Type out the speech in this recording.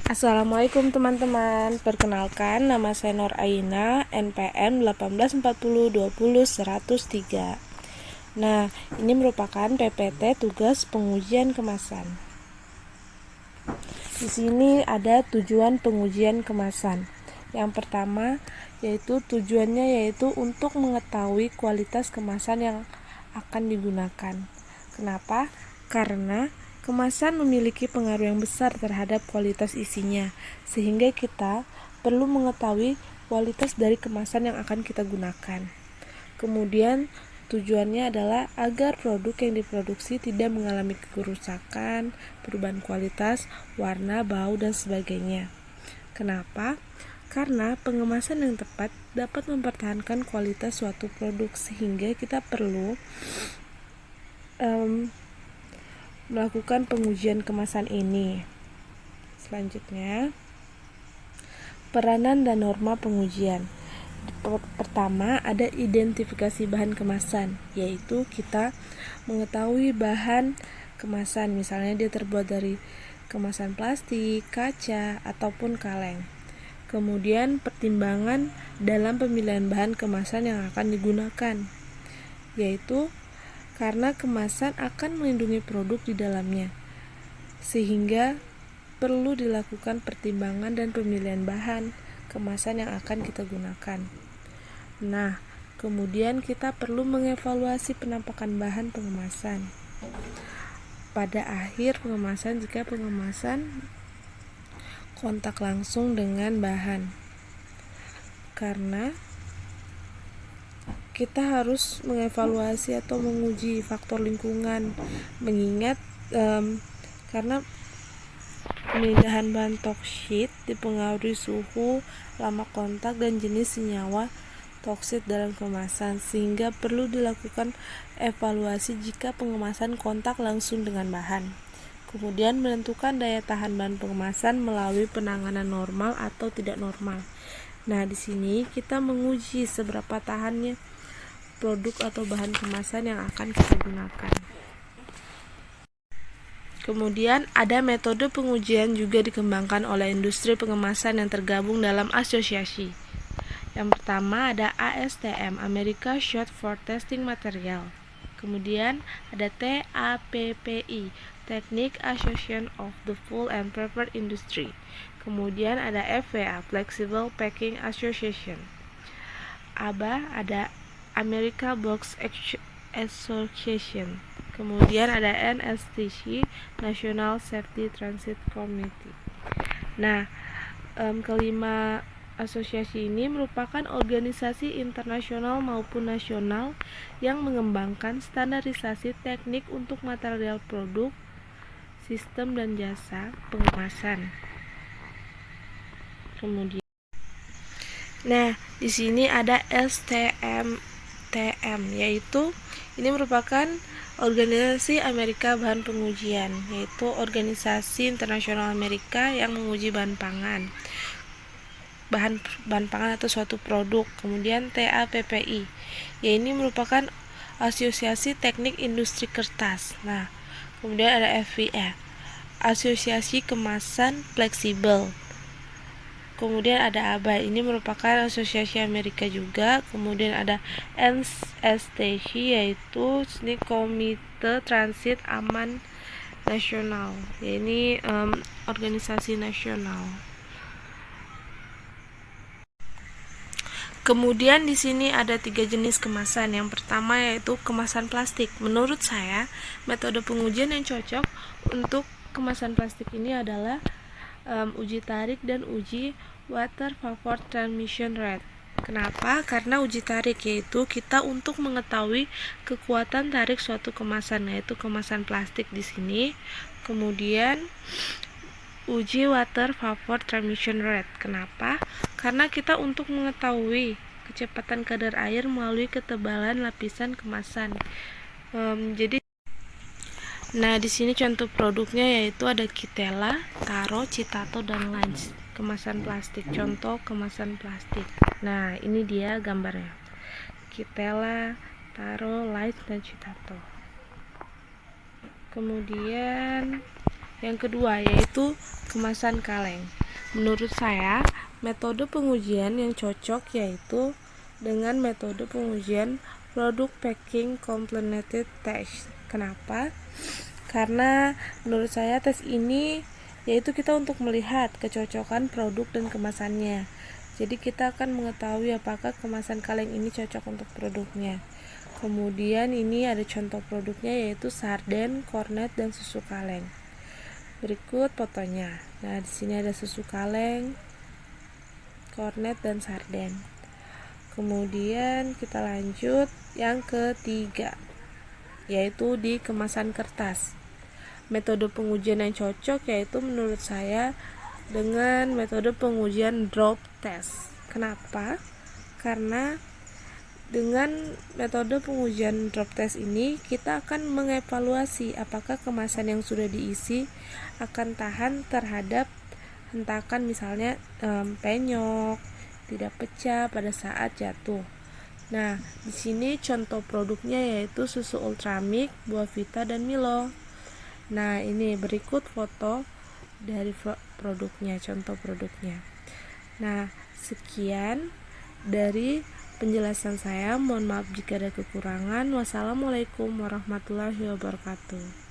Assalamualaikum teman-teman, perkenalkan nama saya Nur Aina, NPM 1840200103. Nah, ini merupakan PPT tugas pengujian kemasan. Di sini ada tujuan pengujian kemasan. Yang pertama yaitu tujuannya untuk mengetahui kualitas kemasan yang akan digunakan. Kenapa? Karena kemasan memiliki pengaruh yang besar terhadap kualitas isinya, sehingga kita perlu mengetahui kualitas dari kemasan yang akan kita gunakan. Kemudian tujuannya adalah agar produk yang diproduksi tidak mengalami kerusakan, perubahan kualitas, warna, bau, dan sebagainya. Kenapa? Karena pengemasan yang tepat dapat mempertahankan kualitas suatu produk, sehingga kita perlu melakukan pengujian kemasan ini. Selanjutnya, peranan dan norma pengujian. Pertama, ada identifikasi bahan kemasan, yaitu kita mengetahui bahan kemasan, misalnya dia terbuat dari kemasan plastik, kaca, ataupun kaleng. Kemudian, pertimbangan dalam pemilihan bahan kemasan yang akan digunakan, yaitu karena kemasan akan melindungi produk di dalamnya, sehingga perlu dilakukan pertimbangan dan pemilihan bahan kemasan yang akan kita gunakan. Nah, kemudian kita perlu mengevaluasi penampakan bahan pengemasan pada akhir pengemasan jika pengemasan kontak langsung dengan bahan, karena kita harus mengevaluasi atau menguji faktor lingkungan, mengingat karena pemindahan bahan toksit dipengaruhi suhu, lama kontak, dan jenis senyawa toksit dalam kemasan, sehingga perlu dilakukan evaluasi jika pengemasan kontak langsung dengan bahan. Kemudian menentukan daya tahan bahan pengemasan melalui penanganan normal atau tidak normal. Nah, di sini kita menguji seberapa tahannya produk atau bahan kemasan yang akan kita gunakan. Kemudian ada metode pengujian juga dikembangkan oleh industri pengemasan yang tergabung dalam asosiasi. Yang pertama ada ASTM, America Short for Testing Material. Kemudian ada TAPPI, Technique Association of the Food and Paper Industry. Kemudian ada FPA, Flexible Packing Association. ABA ada America Box Association. Kemudian ada NSTC, National Safety Transit Committee. Nah, kelima asosiasi ini merupakan organisasi internasional maupun nasional yang mengembangkan standarisasi teknik untuk material produk, sistem dan jasa pengemasan. Kemudian, nah, di sini ada STMTM, yaitu ini merupakan organisasi Amerika Bahan Pengujian, yaitu organisasi internasional Amerika yang menguji bahan pangan atau suatu produk. Kemudian TAPPI, ya ini merupakan Asosiasi Teknik Industri Kertas. Nah, kemudian ada FVA, Asosiasi Kemasan Fleksibel. Kemudian ada ABA, ini merupakan asosiasi Amerika juga. Kemudian ada NSTC, yaitu Komite Transit Aman Nasional, ya ini organisasi nasional. Kemudian di sini ada 3 jenis kemasan. Yang pertama yaitu kemasan plastik. Menurut saya, metode pengujian yang cocok untuk kemasan plastik ini adalah uji tarik dan uji water vapor transmission rate. Kenapa? Karena uji tarik yaitu kita untuk mengetahui kekuatan tarik suatu kemasan, yaitu kemasan plastik di sini. Kemudian uji water vapor transmission rate. Kenapa? Karena kita untuk mengetahui kecepatan kadar air melalui ketebalan lapisan kemasan. Nah, di sini contoh produknya yaitu ada Kitela, Taro, Citato, dan Lines. Kemasan plastik, contoh kemasan plastik. Nah, ini dia gambarnya. Kitela, Taro, Lines, dan Citato. Kemudian yang kedua yaitu kemasan kaleng. Menurut saya, metode pengujian yang cocok yaitu dengan metode pengujian Product Packing Complemented Test. Kenapa? Karena menurut saya tes ini yaitu kita untuk melihat kecocokan produk dan kemasannya. Jadi kita akan mengetahui apakah kemasan kaleng ini cocok untuk produknya. Kemudian ini ada contoh produknya yaitu sarden, kornet, dan susu kaleng. Berikut fotonya. Nah, di sini ada susu kaleng, kornet, dan sarden. Kemudian kita lanjut yang ketiga, yaitu di kemasan kertas. Metode pengujian yang cocok yaitu menurut saya dengan metode pengujian drop test. Kenapa? Karena dengan metode pengujian drop test ini kita akan mengevaluasi apakah kemasan yang sudah diisi akan tahan terhadap hentakan, misalnya penyok, tidak pecah pada saat jatuh. Nah, di sini contoh produknya yaitu susu Ultramilk, Buahvita, dan Milo. Nah, ini berikut foto dari produknya, contoh produknya. Nah, sekian dari penjelasan saya. Mohon maaf jika ada kekurangan. Wassalamualaikum warahmatullahi wabarakatuh.